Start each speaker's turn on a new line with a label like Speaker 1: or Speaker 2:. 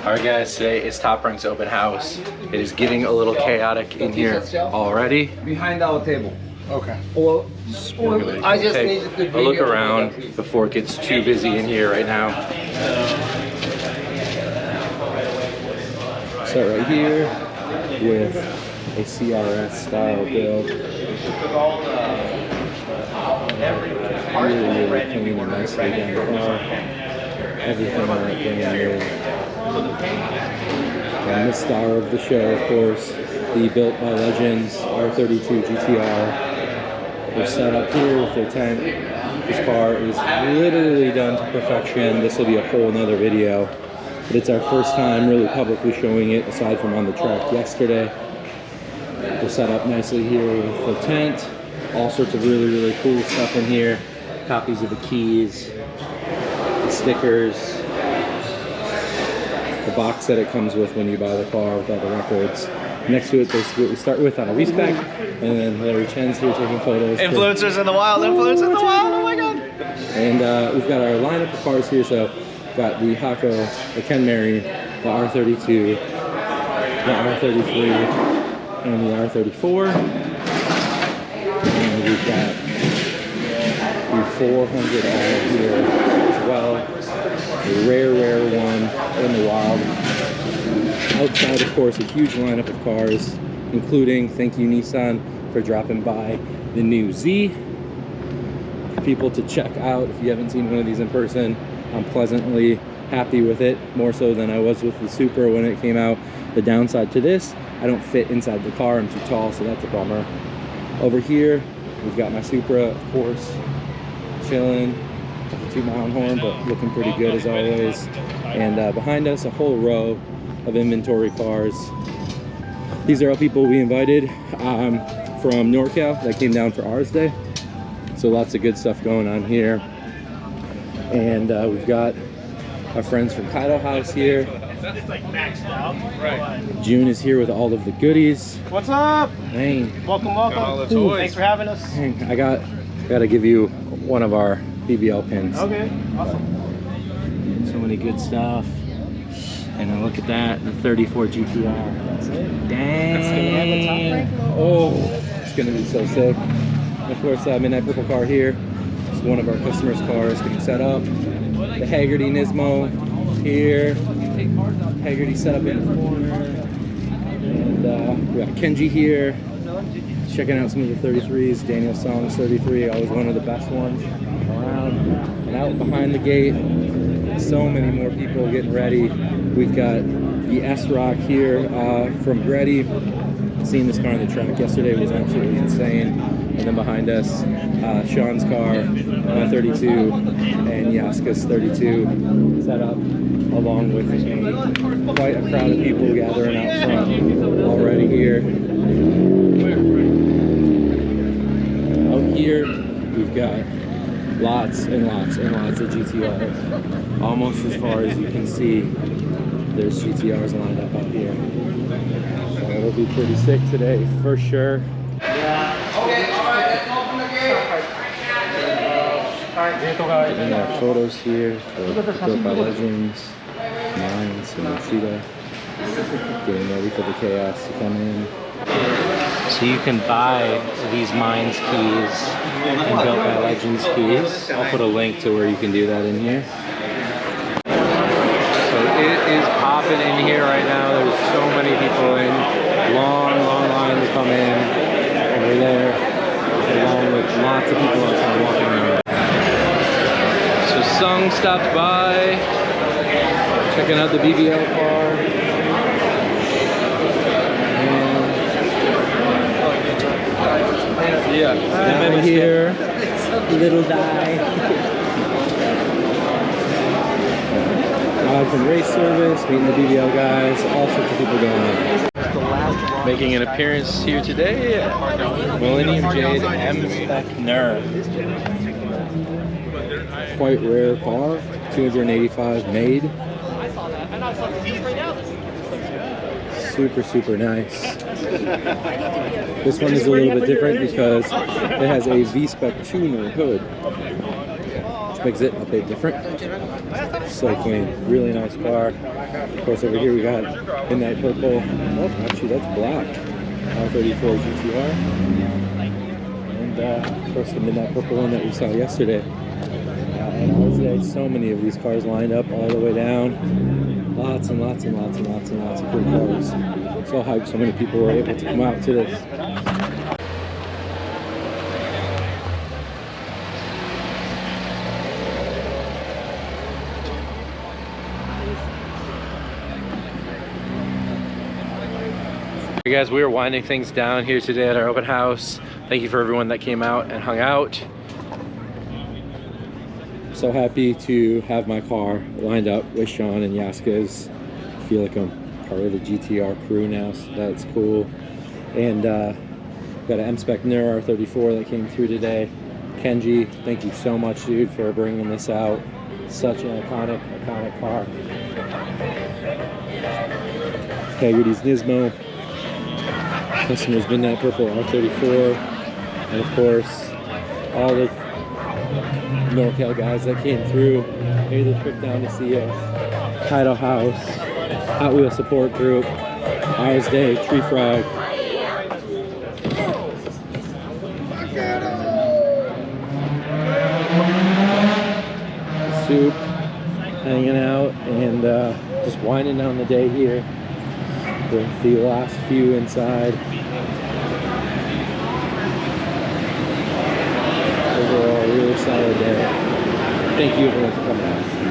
Speaker 1: Alright guys, today is Toprank's open house. It is getting a little chaotic in here already.
Speaker 2: Behind our table.
Speaker 3: Okay.
Speaker 2: Well, I just need to
Speaker 1: take a look around before it gets too busy in here right now. Start right here with a CRS style build. Really clean and nicely down the car. Everything on it brand new. And the star of the show, of course, the Built by Legends R32 GTR. They're set up here with their tent. This car is literally done to perfection. This will be a whole nother video, but it's our first time really publicly showing it aside from on the track yesterday. They're set up nicely here with the tent. All sorts of really cool stuff in here. Copies of the keys, the stickers, the box that it comes with when you buy the car with all the records. Next to it, basically what we start with on a respec, and then Larry Chen's here taking photos.
Speaker 3: Influencers in the wild, influencers in the wild, oh my god!
Speaker 1: And we've got our lineup of cars here, so we've got the Hako, the Ken Mary, the R32, the R33, and the R34. And we've got the 400R here as well. A rare one in the wild. Outside, of course, a huge lineup of cars, including, thank you Nissan for dropping by the new Z. For people to check out, if you haven't seen one of these in person, I'm pleasantly happy with it, more so than I was with the Supra when it came out. The downside to this, I don't fit inside the car, I'm too tall, so that's a bummer. Over here, we've got my Supra, of course, chilling. 2-mile horn, but looking pretty good as always. And behind us, a whole row of inventory cars. These are all people we invited from NorCal that came down for Ours Day. So lots of good stuff going on here. And we've got our friends from Kaido House here. June is here with all of the goodies.
Speaker 3: What's up?
Speaker 1: Dang.
Speaker 3: Welcome. Thanks for having us.
Speaker 1: Dang, I gotta give you one of our BBL pins.
Speaker 3: Okay, awesome.
Speaker 1: So many good stuff. And then look at that, the 34 GTR.
Speaker 3: That's it.
Speaker 1: Dang. Oh, it's gonna be so sick. And of course, Midnight Purple car here. It's one of our customers' cars getting set up. The Haggerty Nismo here. Haggerty set up in the corner. And we got Kenji here. Checking out some of the 33s. Daniel Song's 33, always one of the best ones around. And out behind the gate, so many more people getting ready. We've got the S-Rock here from Reddy. Seeing this car on the track yesterday was absolutely insane. And then behind us, Sean's car, 32, and Yaska's 32 set up, along with quite a crowd of people gathering out front already here. Out here, we've got lots and lots of GTRs. Almost as far as you can see, there's GTRs lined up out here. So it'll be pretty sick today, for sure. And our photos here for Built by Legends, Mines, and Yoshida. Getting ready for the chaos to come in. So you can buy these Mines keys and Built by Legends keys. I'll put a link to where you can do that in here. So it is popping in here right now. There's so many people in. Long line to come in over there, along with lots of people outside walking around. So Sung stopped by, checking out the BBL car. Down here, little die. From race service, meeting the BBL guys, all sorts of people going on. Making an appearance here today, Millennium Jade M-Spec Ner. Quite rare car, 285 made. Super nice. This one is a little bit different because it has a V-Spec tuner hood, which makes it a bit different. So clean, really nice car. Of course, over here we got midnight purple. Oh, actually, that's black. R34 GTR. And of course, the midnight purple one that we saw yesterday. And I would say so many of these cars lined up all the way down. Lots and lots and lots and lots and lots of cool cars. So hyped so many people were able to come out to this. Hey guys, we are winding things down here today at our open house. Thank you for everyone that came out and hung out. So happy to have my car lined up with Sean and Yaska's. I feel like I'm part of the GTR crew now, so that's cool. And got an M-Spec Nero R34 that came through today. Kenji, thank you so much, dude, for bringing this out. Such an iconic car. Haggerty's Nismo. Customer's Midnight Purple R34. And of course, all the NorCal guys that came through, made the trip down to see us. Tidal House, Hot Wheel Support Group, Ours Day, Tree Frog. Soup, hanging out, and just winding down the day here with the last few inside. Overall, really solid day. Thank you everyone for coming out.